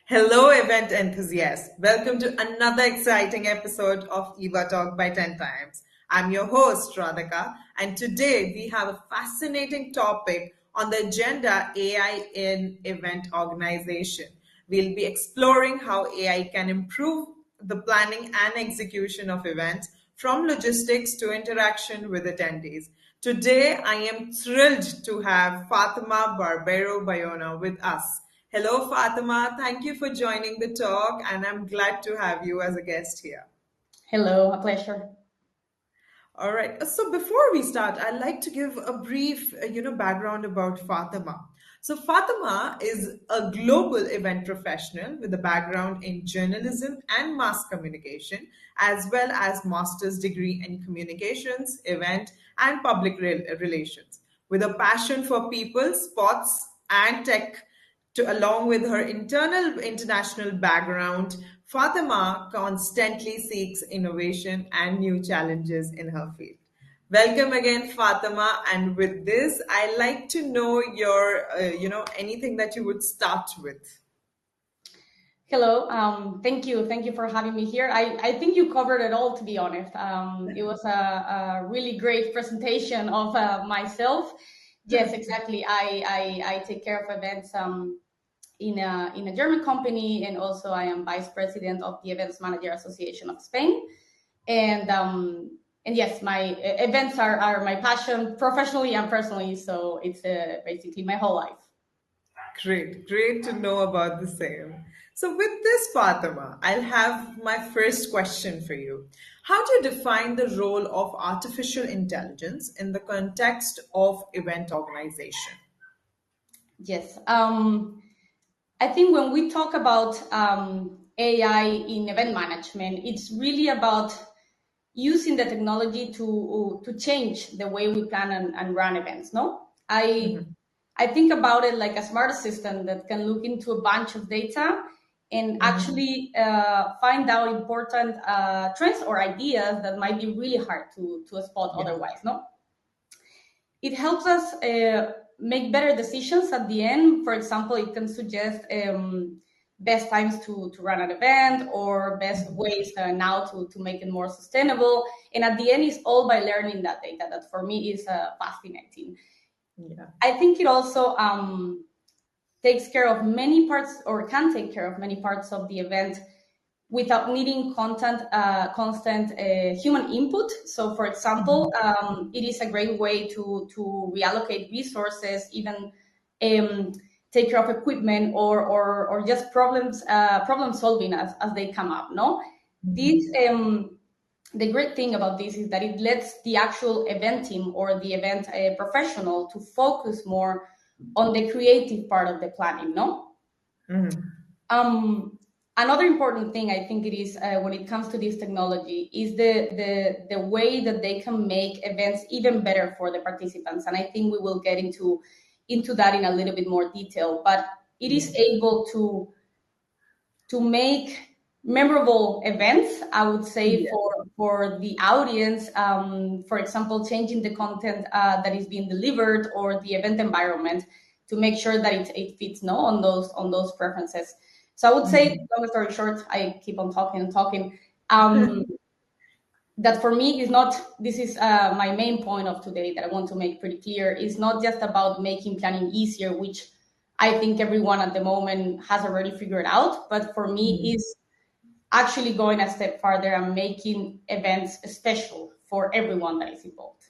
Hello, event enthusiasts. Welcome to another exciting episode of Eva Talk by 10 Times. I'm your host, Radhika, and today we have a fascinating topic on the agenda: AI in event organization. We'll be exploring how AI can improve the planning and execution of events from logistics to interaction with attendees. Today, I am thrilled to have Fatima Barbero Bayon with us. Hello, Fatima. Thank you for joining the talk, and I'm glad to have you as a guest here. Hello, a pleasure. All right. So before we start, I'd like to give a brief, background about Fatima. So Fatima is a global event professional with a background in journalism and mass communication, as well as master's degree in communications, event, and public relations. With a passion for people, sports, and tech, along with her international background, Fatima constantly seeks innovation and new challenges in her field. Welcome again, Fatima. And with this, I like to know anything that you would start with. Hello, thank you for having me here. I think you covered it all, to be honest. It was a really great presentation of myself. Yes, exactly. I take care of events in a German company, and also I am vice president of the Events Manager Association of Spain. And yes, my events are my passion, professionally and personally. So it's basically my whole life. Great to know about the same. So, with this, Fatima, I'll have my first question for you. How do you define the role of artificial intelligence in the context of event organization? Yes. I think when we talk about AI in event management, it's really about using the technology to change the way we plan and run events. No, I think about it like a smart assistant that can look into a bunch of data and actually find out important trends or ideas that might be really hard to spot Yeah. otherwise. No, it helps us make better decisions at the end. For example, it can suggest best times to run an event or best ways now to make it more sustainable. And at the end, it's all by learning that data. That for me is fascinating. Yeah. I think it also takes care of many parts, or can take care of many parts of the event without needing constant human input. So, for example, it is a great way to reallocate resources, even take care of equipment or just problem solving as they come up. No, this the great thing about this is that it lets the actual event team or the event professional to focus more on the creative part of the planning. No. Another important thing I think it is when it comes to this technology is the way that they can make events even better for the participants, and I think we will get into that in a little bit more detail. But it is able to make memorable events, I would say, Yeah. for the audience. For example, changing the content that is being delivered or the event environment to make sure that it fits on those preferences. So I would say, long story short, I keep on talking and talking. That for me is not. This is my main point of today that I want to make pretty clear. Is not just about making planning easier, which I think everyone at the moment has already figured out. But for me, is actually going a step farther and making events special for everyone that is involved.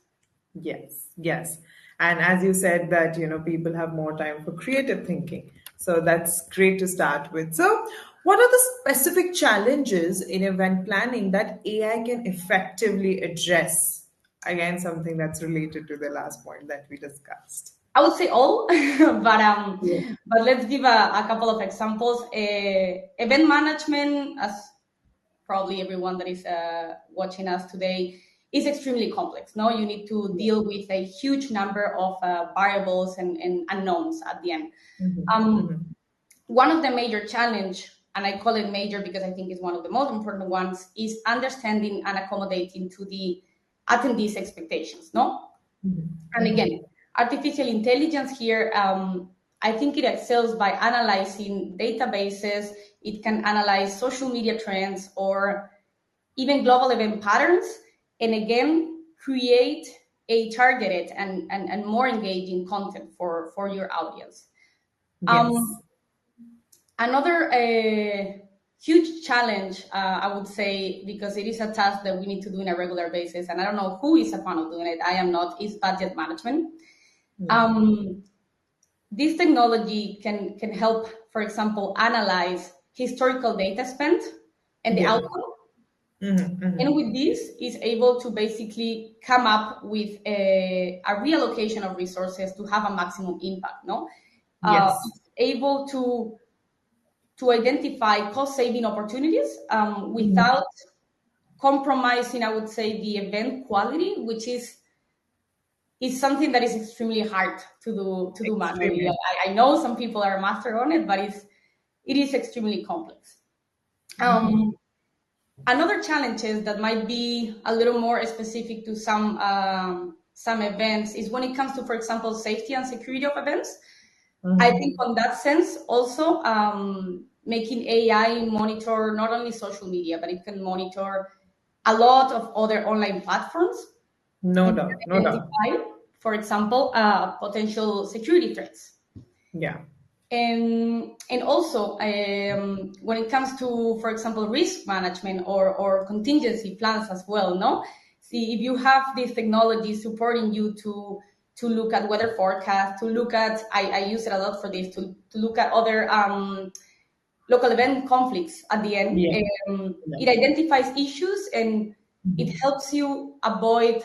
Yes. And as you said that, people have more time for creative thinking. So that's great to start with. So what are the specific challenges in event planning that AI can effectively address? Again, something that's related to the last point that we discussed. I would say all, Yeah. but let's give a couple of examples. Event management, as probably everyone that is watching us today, is extremely complex. No, you need to deal with a huge number of variables and unknowns at the end. One of the major challenge, and I call it major because I think it's one of the most important ones, is understanding and accommodating to the attendees' expectations. No, and again, artificial intelligence here I think it excels by analyzing databases. It can analyze social media trends or even global event patterns, and again, create a targeted and more engaging content for your audience. Yes. Another huge challenge, I would say, because it is a task that we need to do on a regular basis, and I don't know who is a fan of doing it, I am not, is budget management. This technology can help, for example, analyze historical data spent and the Yeah. outcome. And with this, is able to basically come up with a reallocation of resources to have a maximum impact. No, Yes. it's able to identify cost-saving opportunities without compromising, I would say, the event quality, which is something that is extremely hard to do manually. Extremely. I know some people are master on it, but it is extremely complex. Another challenges that might be a little more specific to some events is when it comes to, for example, safety and security of events. I think on that sense, also making AI monitor not only social media, but it can monitor a lot of other online platforms No and doubt. No doubt. identify, for example, potential security threats. Yeah. And also when it comes to, for example, risk management or contingency plans as well. No, see, if you have this technology supporting you to look at weather forecast, to look at, I use it a lot for this, to look at other local event conflicts at the end. Yeah. It identifies issues and it helps you avoid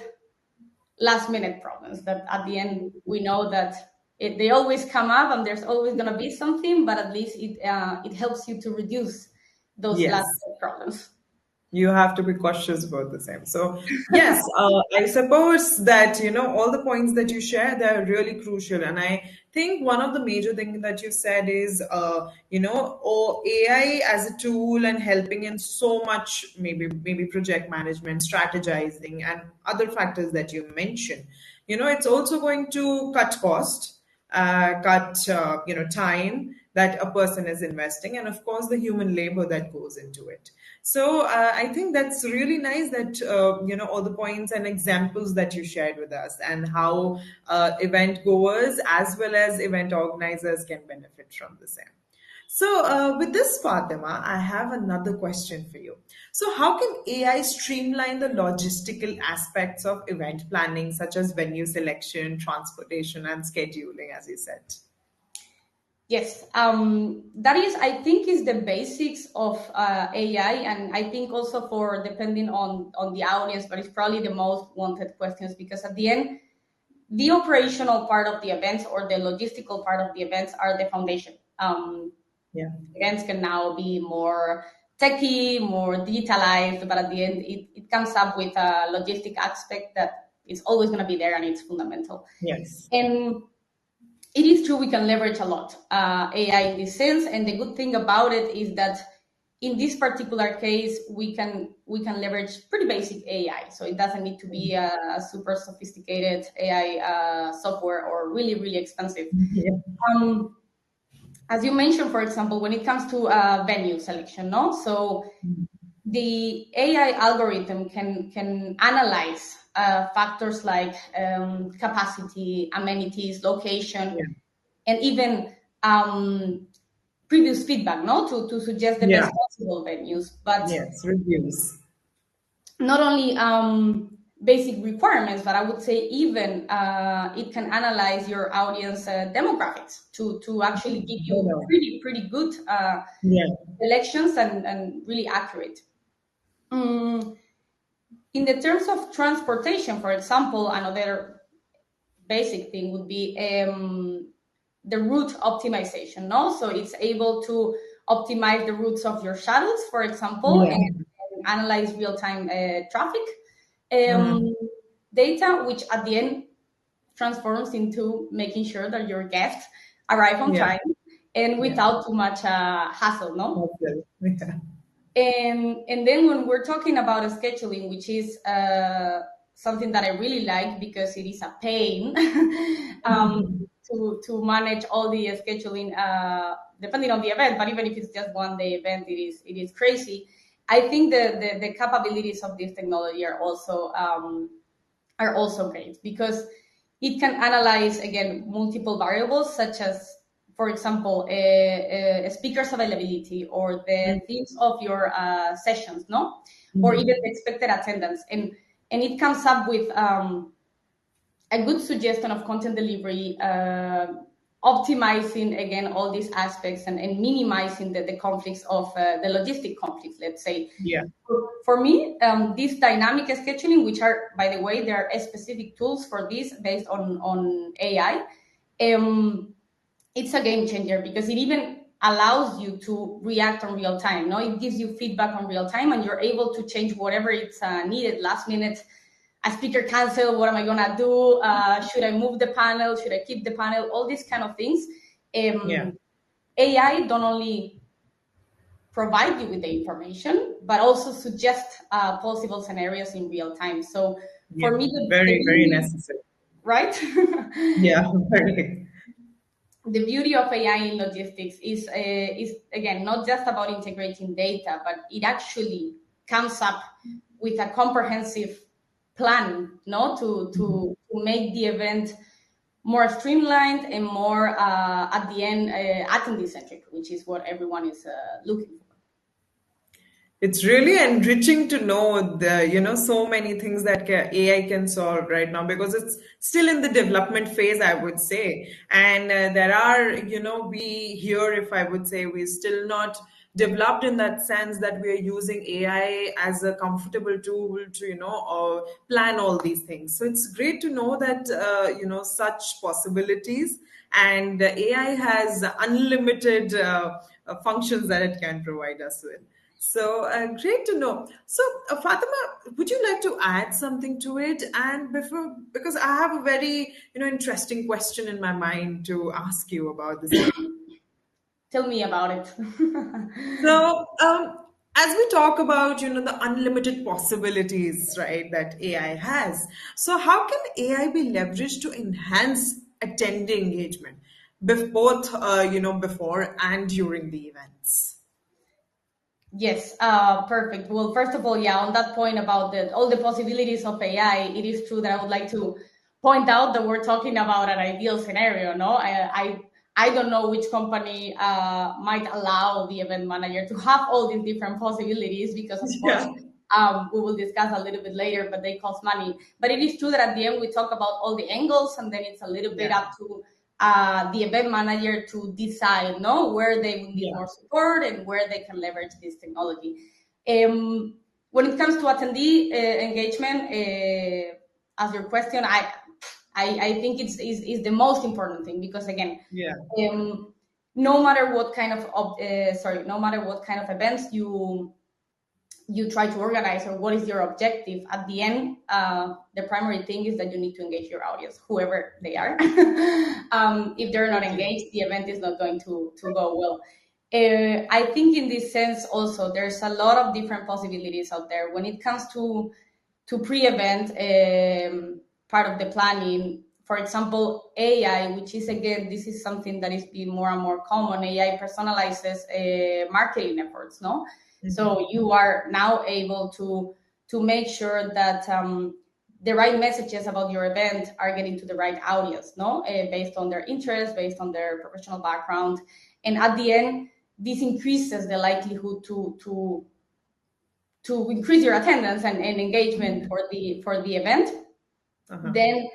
last minute problems that at the end we know that they always come up and there's always going to be something, but at least it helps you to reduce those last Yes. minute problems. You have to be cautious about the same. So yes, I suppose that all the points that you share, they're really crucial, and I think one of the major things that you said is AI as a tool and helping in so much, maybe project management, strategizing, and other factors that you mentioned. It's also going to cut cost, cut time that a person is investing, and of course the human labor that goes into it. So I think that's really nice that all the points and examples that you shared with us, and how event goers as well as event organizers can benefit from the same. So, with this, Fatima, I have another question for you. So, how can AI streamline the logistical aspects of event planning, such as venue selection, transportation, and scheduling, as you said? Yes, that is, I think, is the basics of AI, and I think also for depending on the audience, but it's probably the most wanted questions, because at the end, the operational part of the events or the logistical part of the events are the foundation. Yeah. Events can now be more techy, more digitalized, but at the end, it comes up with a logistic aspect that is always going to be there and it's fundamental. Yes. And it is true we can leverage a lot AI in this sense, and the good thing about it is that in this particular case we can leverage pretty basic AI, so it doesn't need to be a super sophisticated AI software or really really expensive. Yeah. Um, as you mentioned, for example, when it comes to venue selection, no, so the AI algorithm can analyze factors like capacity, amenities, location, Yeah. and even previous feedback, no, to suggest the Yeah. best possible venues. But Yes. Reviews. not only basic requirements, but I would say even it can analyze your audience demographics to actually give you Hello. pretty good Yeah. selections and really accurate. Mm, in the terms of transportation, for example, another basic thing would be the route optimization. No, so it's able to optimize the routes of your shuttles, for example, Yeah. and analyze real time traffic um, data, which at the end transforms into making sure that your guests arrive on Yeah. time and Yeah. without too much hassle. No. Okay. Yeah. And then when we're talking about scheduling, which is something that I really like because it is a pain, to manage all the scheduling, depending on the event. But even if it's just one day event, it is crazy. I think the capabilities of this technology are also great because it can analyze again multiple variables such as, for example, a speaker's availability or the themes of your sessions, no, or even the expected attendance, and it comes up with a good suggestion of content delivery, optimizing again all these aspects and minimizing the conflicts of the logistic conflicts, let's say. Yeah. For me, this dynamic scheduling, which are, by the way, there are specific tools for this based on AI, it's a game changer because it even allows you to react on real time. No, it gives you feedback on real time, and you're able to change whatever it's needed last minute. A speaker cancel, what am I gonna do? Should I move the panel? Should I keep the panel? All these kind of things. Yeah. AI don't only provide you with the information, but also suggest possible scenarios in real time. So Yeah. for me, the Very, very beauty, necessary. right? Yeah. Very. The beauty of AI in logistics is again not just about integrating data, but it actually comes up with a comprehensive plan, no, to make the event more streamlined and more at the end attendee centric, which is what everyone is looking for. It's really enriching to know so many things that AI can solve right now because it's still in the development phase, I would say. And there are, we here, if I would say, we're still not developed in that sense that we are using AI as a comfortable tool to, plan all these things. So it's great to know that, such possibilities, and AI has unlimited functions that it can provide us with. So great to know. So Fatima, would you like to add something to it? And before, because I have a very interesting question in my mind to ask you about this. Tell me about it. So as we talk about the unlimited possibilities, right, that AI has. So how can AI be leveraged to enhance attendee engagement, both before and during the events? Yes, perfect. Well, first of all, yeah, on that point about all the possibilities of AI, it is true that I would like to point out that we're talking about an ideal scenario. No, I don't know which company might allow the event manager to have all these different possibilities because, of course, Yeah. we will discuss a little bit later, but they cost money. But it is true that at the end we talk about all the angles, and then it's a little bit Yeah. up to the event manager to decide, no, where they would need Yeah. more support and where they can leverage this technology. When it comes to attendee engagement, as your question, I think it's the most important thing because again, Yeah. no matter what kind of no matter what kind of events you try to organize or what is your objective at the end, the primary thing is that you need to engage your audience, whoever they are. If they're not engaged, the event is not going to go well. I think in this sense also there's a lot of different possibilities out there when it comes to pre-event part of the planning. For example, AI, which is again, this is something that is being more and more common. AI personalizes marketing efforts, no? So you are now able to make sure that the right messages about your event are getting to the right audience, no? Based on their interest, based on their professional background, and at the end, this increases the likelihood to increase your attendance and engagement for the event. Uh-huh. Then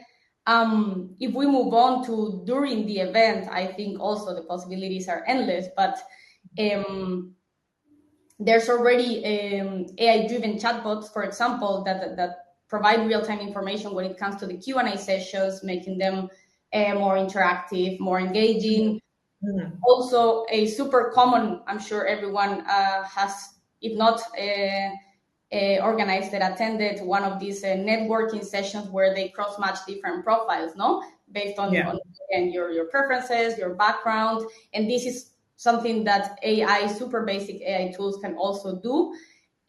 if we move on to during the event, I think also the possibilities are endless, but there's already AI-driven chatbots, for example, that provide real-time information when it comes to the Q&A sessions, making them more interactive, more engaging. Also, a super common, I'm sure everyone has, if not organized and attended one of these networking sessions where they cross-match different profiles, no, based on, Yeah. on and your preferences, your background, and this is something that AI, super basic AI tools can also do.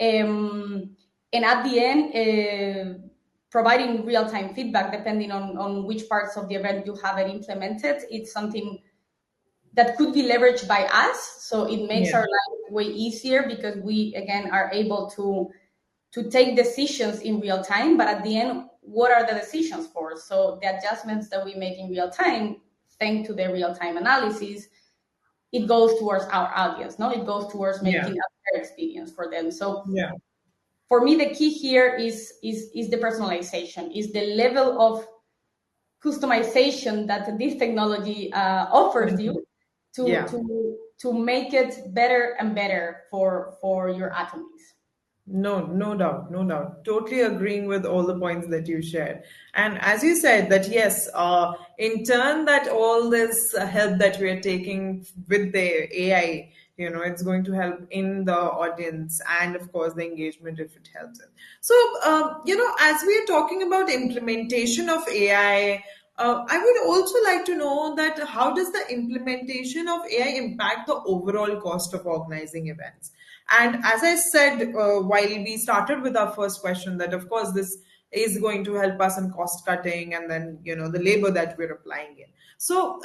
And at the end, providing real-time feedback depending on which parts of the event you have it implemented. It's something that could be leveraged by us. So it makes Yeah. our life way easier because we, again, are able to take decisions in real time. But at the end, what are the decisions for? So the adjustments that we make in real time, thanks to the real-time analysis, it goes towards our audience, no? It goes towards Yeah. making a better experience for them. So Yeah. for me, the key here is the personalization, is the level of customization that this technology offers you to Yeah. to make it better and better for your attendees. No, no doubt, no doubt. Totally agreeing with all the points that you shared. And as you said, that yes, in turn, that all this help that we are taking with the AI, it's going to help in the audience and, of course, the engagement if it helps it. So, as we are talking about implementation of AI, I would also like to know that how does the implementation of AI impact the overall cost of organizing events? And as I said, while we started with our first question, that of course this is going to help us in cost cutting and then, the labor that we're applying in. So,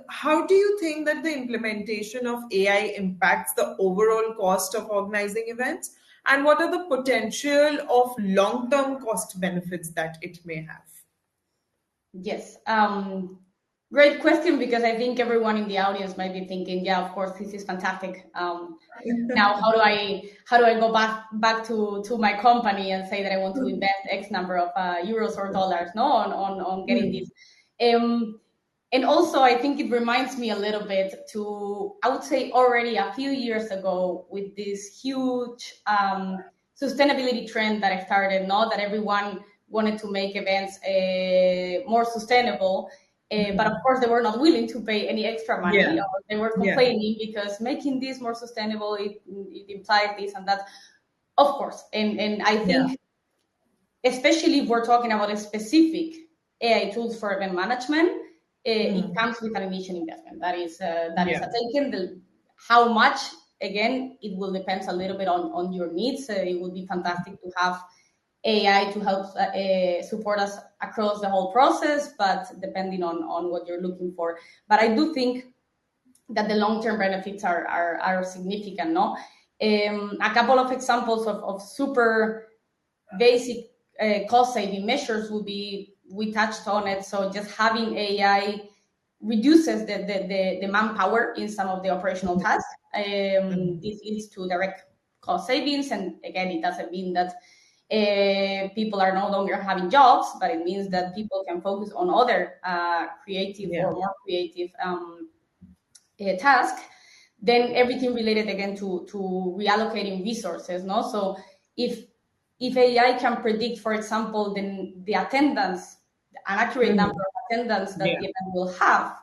how do you think that the implementation of AI impacts the overall cost of organizing events? And what are the potential of long term cost benefits that it may have? Yes. Great question, because I think everyone in the audience might be thinking, yeah, of course, this is fantastic. Now, how do I go back to my company and say that I want to invest X number of euros or dollars, no, on getting this? And also, I think it reminds me a little bit to, I would say, already a few years ago with this huge sustainability trend that I started, no, that everyone wanted to make events more sustainable. But of course, they were not willing to pay any extra Yeah, money, or they were yeah, complaining because making this more sustainable, it implies this and that. Of course, and I yeah. think, especially if we're talking about a specific AI tools for event management, it Mm, comes with an initial investment. That is yeah, a taken. How much, again, it will depend a little bit on your needs. It would be fantastic to have AI to help support us across the whole process, but depending on what you're looking for. But I do think that the long-term benefits are significant. No, a couple of examples of super basic cost-saving measures would be, we touched on it. So just having AI reduces the manpower in some of the operational tasks. mm, This leads to direct cost savings, and again, it doesn't mean that people are no longer having jobs, but it means that people can focus on other creative yeah, or more creative tasks. Then everything related again to reallocating resources. No, so if AI can predict, for example, the attendance, an accurate number mm, of attendance that yeah, the event will have,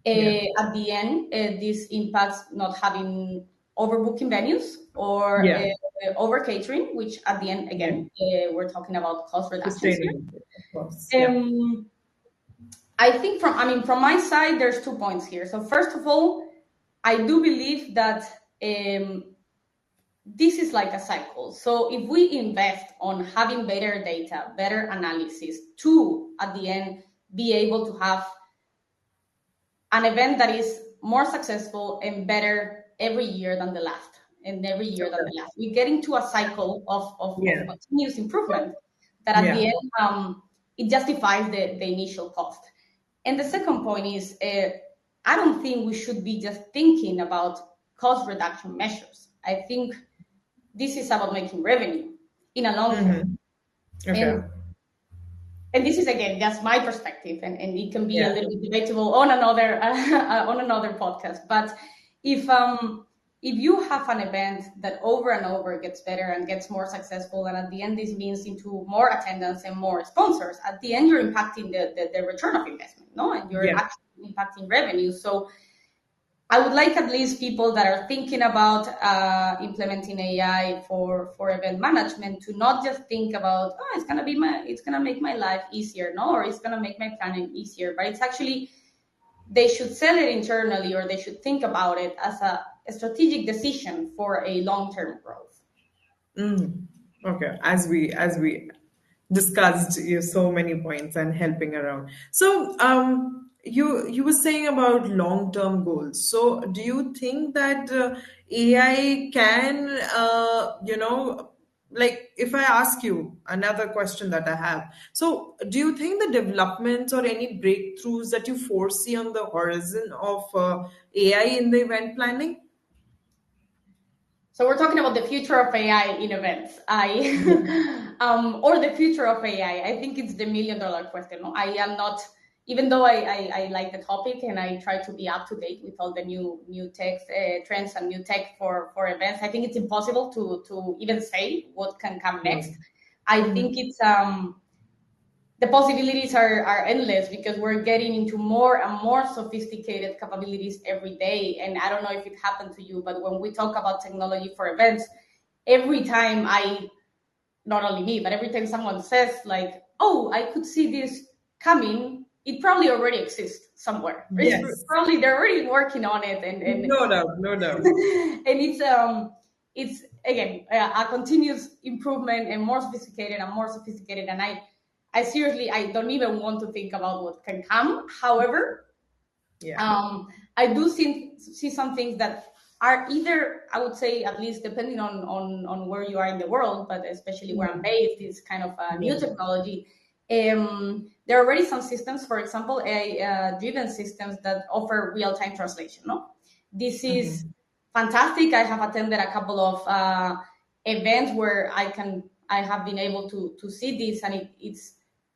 yeah, at the end, this impacts not having overbooking venues or yeah, over catering, which at the end, yeah. again, we're talking about cost reductions Sustainable, of course. here. Yeah. I think from my side, there's 2 points here. So first of all, I do believe that this is like a cycle. So if we invest on having better data, better analysis, to at the end be able to have an event that is more successful and better every year than the last, and every year than Okay. the last, we get into a cycle of Yeah. continuous improvement that at the Yeah. end, it justifies the initial cost. And the second point is, I don't think we should be just thinking about cost reduction measures. I think this is about making revenue in a long term. Mm-hmm. Okay. And and this is, again, that's my perspective, and it can be a Yeah. little bit debatable on another on another podcast. But if you have an event that over and over gets better and gets more successful, and at the end this means into more attendance and more sponsors, at the end you're impacting the return of investment, no, and you're Yeah. actually impacting revenue. So I would like at least people that are thinking about implementing AI for event management to not just think about, oh, it's gonna make my life easier, no, or it's gonna make my planning easier, but it's actually, they should sell it internally, or they should think about it as a strategic decision for a long-term growth. Mm. Okay. As we discussed so many points and helping around. So you were saying about long term goals. So do you think that AI can like if I ask you another question that I have, so do you think the developments or any breakthroughs that you foresee on the horizon of AI in the event planning? So we're talking about the future of AI in events. Or the future of AI. I think it's the $1 million question. No? I am not, even though I like the topic and I try to be up to date with all the new tech trends and new tech for events. I think it's impossible to even say what can come next. I think it's the possibilities are endless because we're getting into more and more sophisticated capabilities every day. And I don't know if it happened to you, but when we talk about technology for events, every time not only me, but every time someone says like, oh, I could see this coming, it probably already exists somewhere. It's Yes, probably they're already working on it, and no doubt, no doubt. and it's again a continuous improvement and more sophisticated and more sophisticated. And I seriously I don't even want to think about what can come. However, Yeah. I do see some things that are either, I would say, at least depending on where you are in the world, but especially where I'm based, is kind of a new Yeah. technology. There are already some systems, for example, AI-driven systems that offer real-time translation. No, this is Mhm. fantastic. I have attended a couple of events where I have been able to see this, and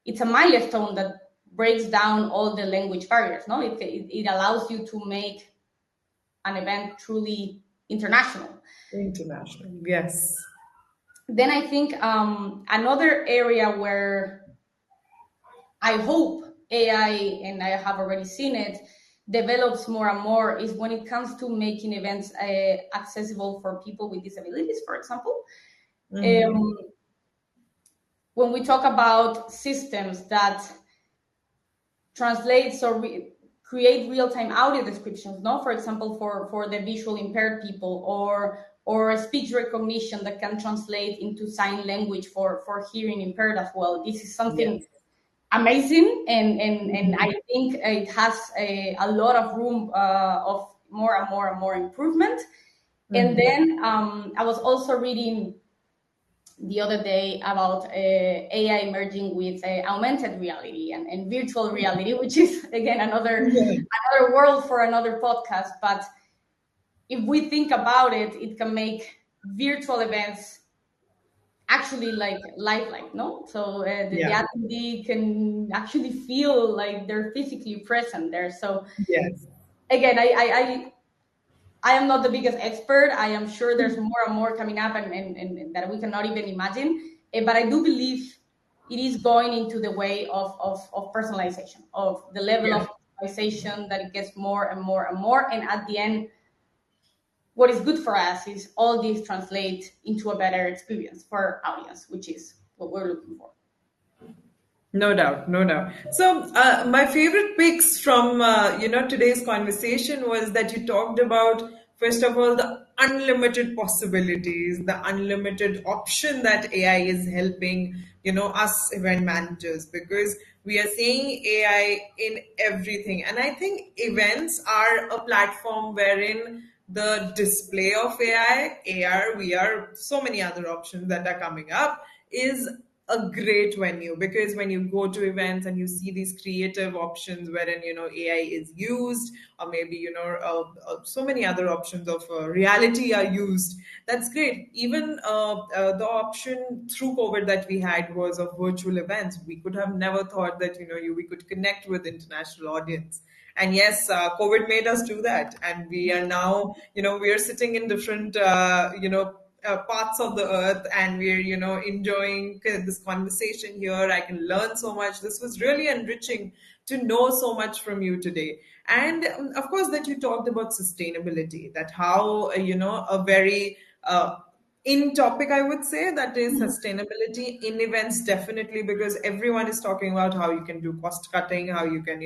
it's a milestone that breaks down all the language barriers. No, it allows you to make an event truly international. International. Yes. Then I think another area where I hope AI, and I have already seen it, develops more and more is when it comes to making events accessible for people with disabilities, for example. Hmm. Um, when we talk about systems that translates or create real-time audio descriptions, no, for example, for the visual impaired people, or speech recognition that can translate into sign language for hearing impaired as well. This is something Yes. amazing, and I think it has a lot of room of more and more and more improvement. And Hmm. then I was also reading the other day about AI merging with augmented reality and virtual reality, which is again another world for another podcast. But if we think about it, it can make virtual events actually like lifelike, no? So the Yeah. attendee can actually feel like they're physically present there. So Yes. again, I am not the biggest expert. I am sure there's more and more coming up, and that we cannot even imagine. But I do believe it is going into the way of personalization, of the level Yeah. of personalization, that it gets more and more and more. And at the end, what is good for us is all these translate into a better experience for our audience, which is what we're looking for. No doubt, no doubt. So, my favorite picks from today's conversation was that you talked about, first of all, the unlimited possibilities, the unlimited option that AI is helping us event managers, because we are seeing AI in everything, and I think events are a platform wherein the display of AI, AR, VR, so many other options that are coming up is a great venue, because when you go to events and you see these creative options wherein AI is used, or maybe so many other options of reality are used, that's great. Even the option through COVID that we had was of virtual events. We could have never thought that we could connect with international audience. And yes, COVID made us do that, and we are now we are sitting in different parts of the earth, and we're enjoying this conversation here. I can learn so much. This was really enriching to know so much from you today. And of course, that you talked about sustainability, that how a very in topic, I would say, that is Mhm. sustainability in events, definitely, because everyone is talking about how you can do cost cutting, how you can,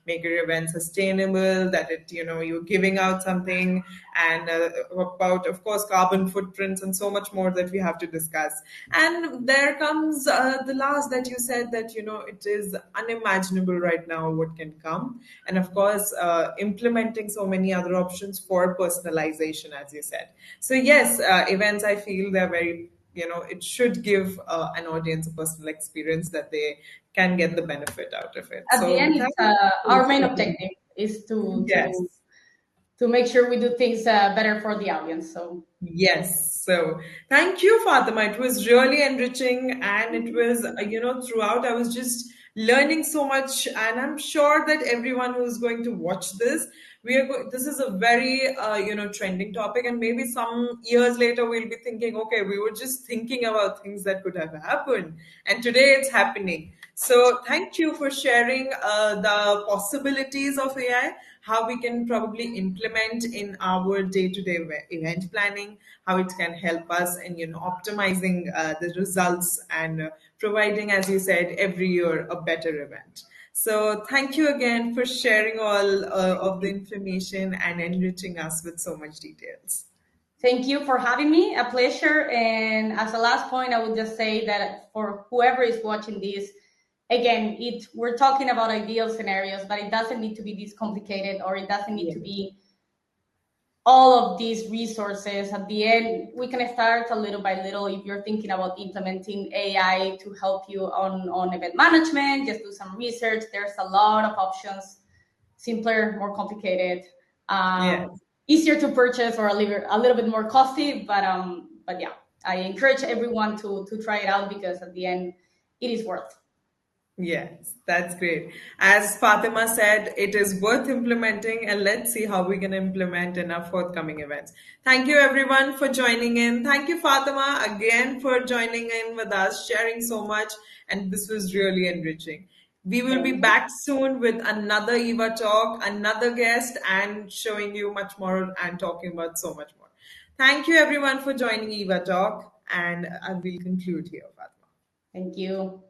make your event sustainable, that you're giving out something, and about, of course, carbon footprints and so much more that we have to discuss. And there comes the last that you said, that, it is unimaginable right now what can come. And of course, implementing so many other options for personalization, as you said. So yes, events, I feel they're very, it should give an audience a personal experience that they can get the benefit out of it. At the So end, thank it's you for our main sharing. objective is Yes. to make sure we do things better for the audience. So Yes. So thank you, Fatima. It was really enriching. And it was, throughout, I was just learning so much. And I'm sure that everyone who's going to watch this, this is a very, trending topic. And maybe some years later, we'll be thinking, okay, we were just thinking about things that could have happened. And today it's happening. So thank you for sharing the possibilities of AI, how we can probably implement in our day-to-day event planning, how it can help us in optimizing the results and providing, as you said, every year a better event. So thank you again for sharing all thank of the you. information and enriching us with so much details. Thank you for having me. A pleasure. And as a last point, I would just say that for whoever is watching this, again, we're talking about ideal scenarios, but it doesn't need to be this complicated, or it doesn't need to Yes. be all of these resources. At the end, we can start a little by little. If you're thinking about implementing AI to help you on event management, just do some research. There's a lot of options, simpler, more complicated, Yes. easier to purchase, or a little bit more costly. But yeah, I encourage everyone to try it out, because at the end, it is worth. Yes, that's great. As Fatima said, it is worth implementing, and let's see how we can implement in our forthcoming events. Thank you, everyone, for joining in. Thank you, Fatima, again for joining in with us, sharing so much, and this was really enriching. We will be Thank you. back soon with another Eva talk, another guest, and showing you much more and talking about so much more. Thank you, everyone, for joining Eva Talk, and I will conclude here, Fatima. Thank you.